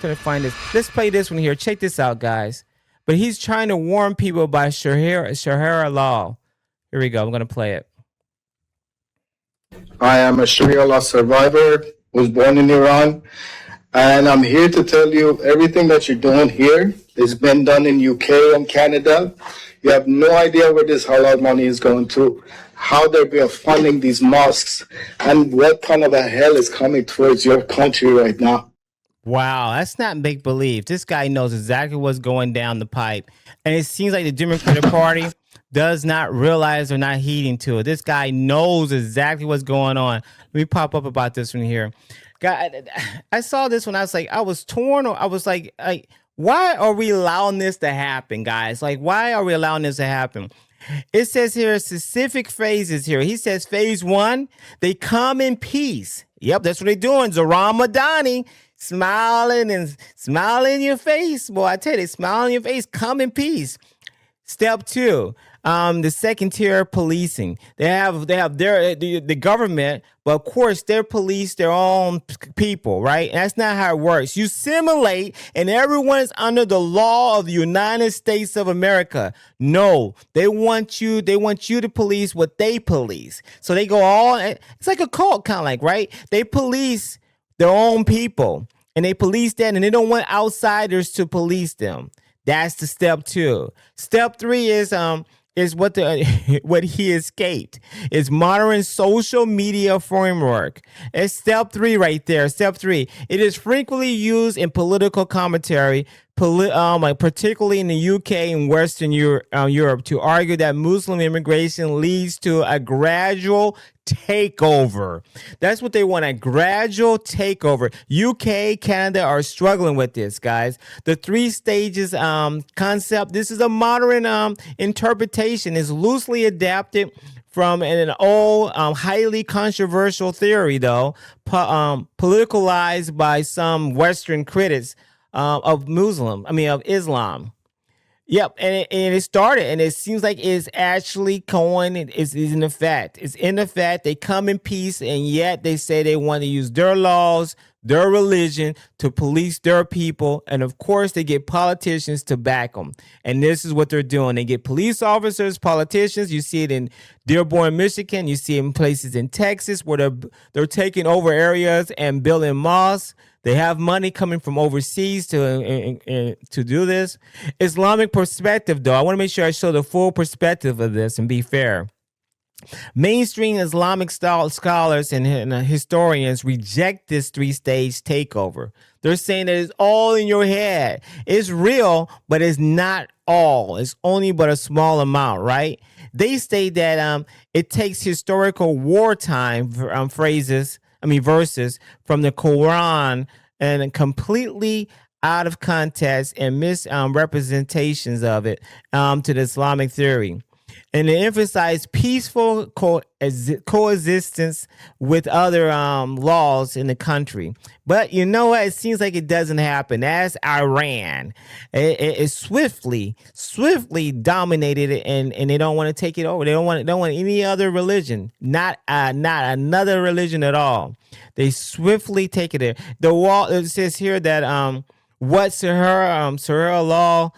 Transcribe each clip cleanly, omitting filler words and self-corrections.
trying to find this. Let's play this one here. Check this out, guys. But he's trying to warn people about Sharia law. Here we go. I'm going to play it. I am a Sharia law survivor, was born in Iran, and I'm here to tell you everything that you're doing here has been done in UK and Canada. You have no idea where this halal money is going to, how they're funding these mosques, and what kind of a hell is coming towards your country right now. Wow, that's not make believe. This guy knows exactly what's going down the pipe. And it seems like the Democratic Party does not realize or not heeding to it. This guy knows exactly what's going on. Let me pop up about this one here. God, I saw this one. I was like, I was torn. I was like, why are we allowing this to happen, guys? Like, why are we allowing this to happen? It says here specific phases here. He says phase 1, they come in peace. Yep, that's what they're doing. Zohran Mamdani smiling in your face. Boy, I tell you, they smile in your face. Come in peace. Step 2, the second tier policing. They have the government, but of course they police their own people, right? And that's not how it works. You simulate, and everyone is under the law of the United States of America. No, they want you to police what they police. So they go all. It's like a cult, kind of like, right? They police their own people, and they police that, and they don't want outsiders to police them. That's the step 2. Step 3 is what what he escaped. It's modern social media framework. It's step 3 right there. Step 3. It is frequently used in political commentary, particularly in the UK and Western Europe, to argue that Muslim immigration leads to a gradual takeover. That's what they want, a gradual takeover. UK, Canada are struggling with this, guys. The 3 stages concept, this is a modern interpretation, is loosely adapted from an old, highly controversial theory, though, politicalized by some Western critics of Islam. Yep, and it started, and it seems like it's actually going. It's in effect. It's in effect. They come in peace, and yet they say they want to use their laws, their religion to police their people, and of course they get politicians to back them. And this is what they're doing. They get police officers, politicians. You see it in Dearborn, Michigan. You see it in places in Texas where they're taking over areas and building mosques. They have money coming from overseas to do this. Islamic perspective, though, I want to make sure I show the full perspective of this and be fair. Mainstream Islamic scholars and historians reject this 3-stage takeover. They're saying that it's all in your head. It's real, but it's not all. It's only but a small amount, right? They state that it takes historical wartime verses from the Quran and completely out of context and misrepresentations of it to the Islamic theory. And they emphasize peaceful coexistence with other laws in the country. But you know what? It seems like it doesn't happen. That's Iran. It swiftly dominated it, and they don't want to take it over. They don't want any other religion, not another religion at all. They swiftly take it there. The wall. It says here that what Sharia law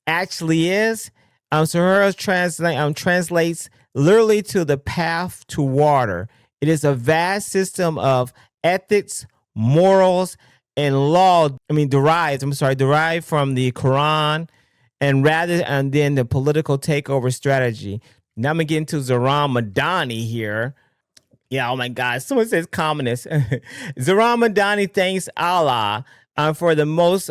actually is. Zohran translates literally to the path to water. It is a vast system of ethics, morals, and law. Derived from the Quran, and then the political takeover strategy. Now I'm gonna get into Zohran Mamdani here. Yeah, oh my God, someone says communist. Zohran Mamdani thanks Allah for the most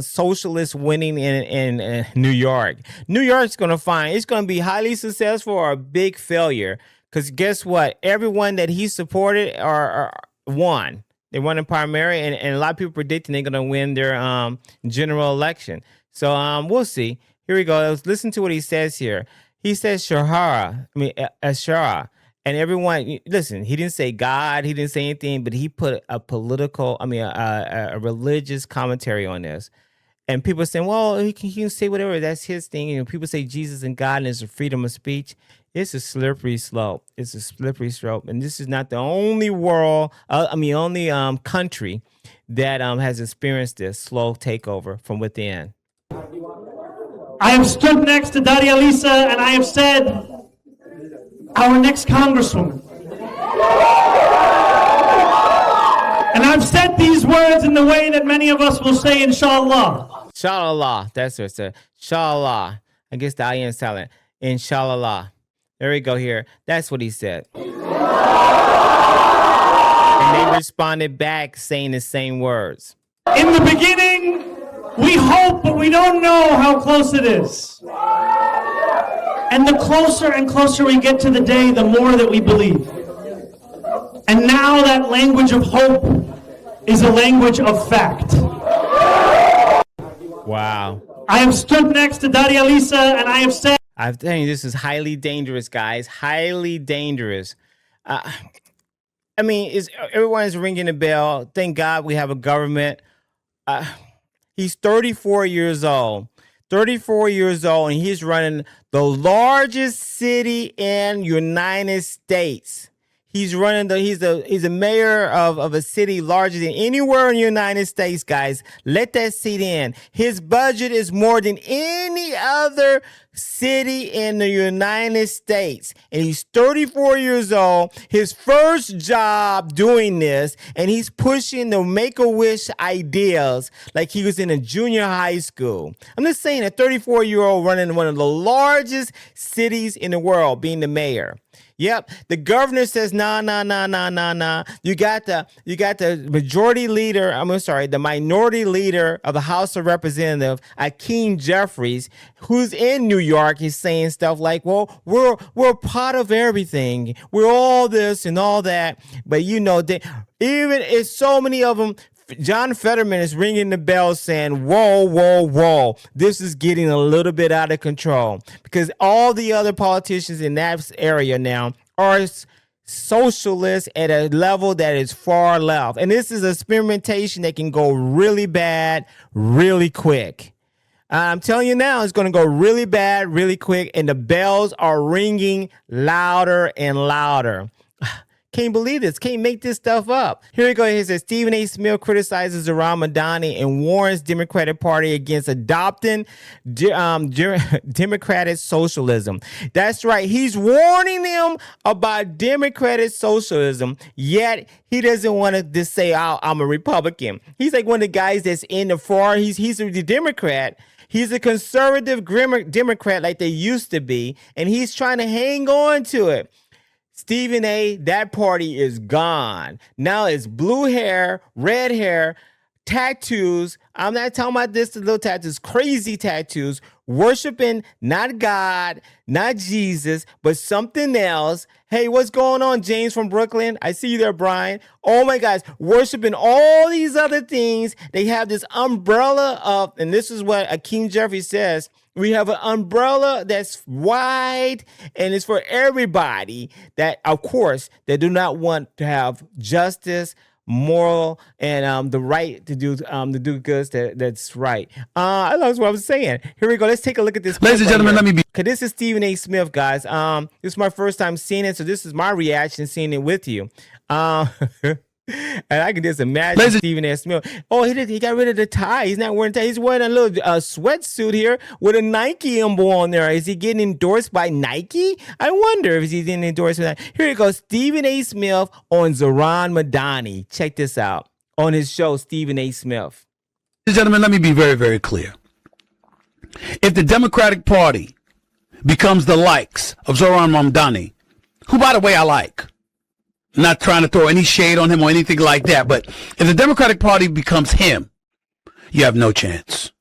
socialist winning in New York. New York's going to be highly successful or a big failure. Because guess what? Everyone that he supported are won. They won in primary, and a lot of people predicting they're going to win their general election. So we'll see. Here we go. Let's listen to what he says here. He says Sharia. And everyone, listen, he didn't say God, he didn't say anything, but he put a religious commentary on this. And people are saying, well, he can say whatever, that's his thing. People say Jesus and God and there's a freedom of speech. It's a slippery slope. It's a slippery slope, and this is not the only only country that has experienced this slow takeover from within. I have stood next to Daria Lisa, and I have said, our next congresswoman. And I've said these words in the way that many of us will say, inshallah. Inshallah. That's what it said. Inshallah. I guess the ayin is silent. Inshallah. There we go here. That's what he said. And they responded back saying the same words. In the beginning, we hope, but we don't know how close it is. And the closer and closer we get to the day, the more that we believe. And now that language of hope is a language of fact. Wow. I have stood next to Daria Lisa, and I have said, I'm telling you, this is highly dangerous, guys. Highly dangerous. Everyone's ringing the bell. Thank God we have a government. He's 34 years old. 34 years old, and he's running the largest city in United States. He's running he's a mayor of a city larger than anywhere in the United States, guys. Let that sink in. His budget is more than any other city in the United States. And he's 34 years old. His first job doing this, and he's pushing the Make-A-Wish ideas like he was in a junior high school. I'm just saying, a 34-year-old running one of the largest cities in the world, being the mayor. Yep. The governor says, nah. You got the majority leader, the minority leader of the House of Representatives, Hakeem Jeffries, who's in New York. He's saying stuff like, well, we're part of everything. We're all this and all that. But even it's so many of them. John Fetterman is ringing the bell saying, whoa, this is getting a little bit out of control, because all the other politicians in that area now are socialists at a level that is far left. And this is experimentation that can go really bad, really quick. I'm telling you now, it's going to go really bad, really quick, and the bells are ringing louder and louder. Can't believe this. Can't make this stuff up. Here we go. He says, Stephen A. Smith criticizes Zohran Mamdani and warns Democratic Party against adopting democratic socialism. That's right. He's warning them about democratic socialism, yet he doesn't want to just say, I'm a Republican. He's like one of the guys that's in the far. He's a Democrat. He's a conservative Democrat like they used to be, and he's trying to hang on to it. Stephen A., that party is gone. Now it's blue hair, red hair, tattoos. I'm not talking about this little tattoos, crazy tattoos, worshiping not God, not Jesus, but something else. Hey, what's going on, James from Brooklyn? I see you there, Brian. Oh my gosh, worshiping all these other things. They have this umbrella of, and this is what Hakeem Jeffries says, we have an umbrella that's wide and it's for everybody that, of course, they do not want to have justice, moral, and the right to do goods that's right. That's what I was saying. Here we go. Let's take a look at this. Ladies and gentlemen, let me be. Because this is Stephen A. Smith, guys. This is my first time seeing it, so this is my reaction seeing it with you. And I can just imagine Stephen A. Smith. Oh, he got rid of the tie. He's not wearing a tie. He's wearing a little sweatsuit here with a Nike emblem on there. Is he getting endorsed by Nike? I wonder if he's getting endorsed by that. Here you go. Stephen A. Smith on Zohran Mamdani. Check this out on his show, Stephen A. Smith. Ladies and gentlemen, let me be very, very clear. If the Democratic Party becomes the likes of Zohran Mamdani, who, by the way, I like. I'm not trying to throw any shade on him or anything like that, but if the Democratic Party becomes him, you have no chance.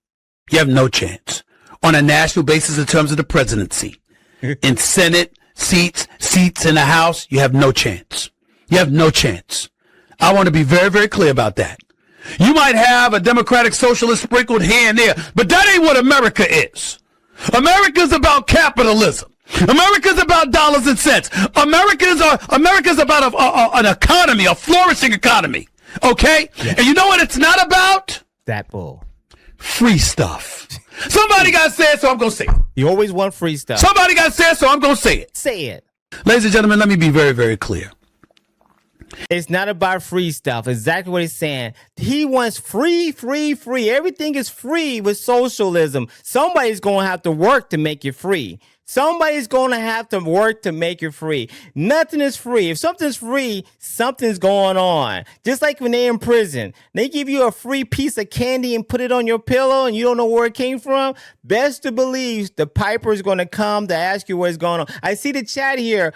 You have no chance on a national basis in terms of the presidency. In Senate seats in the House, you have no chance. You have no chance. I want to be very, very clear about that. You might have a Democratic Socialist sprinkled here and there, but that ain't what America is. America's about capitalism. America's about dollars and cents. America's about an economy, a flourishing economy. Okay? Yeah. And you know what it's not about? That bull. free stuff. Somebody got to say it, so I'm going to say it. You always want free stuff. Somebody got to say it, so I'm going to say it. Say it. Ladies and gentlemen, let me be very, very clear. It's not about free stuff. Exactly what he's saying. He wants free, free, free. Everything is free with socialism. Somebody's going to have to work to make it free. Somebody's going to have to work to make it free. Nothing is free. If something's free, something's going on. Just like when they're in prison, they give you a free piece of candy and put it on your pillow and you don't know where it came from. Best to believe the piper is going to come to ask you what's going on. I see the chat here.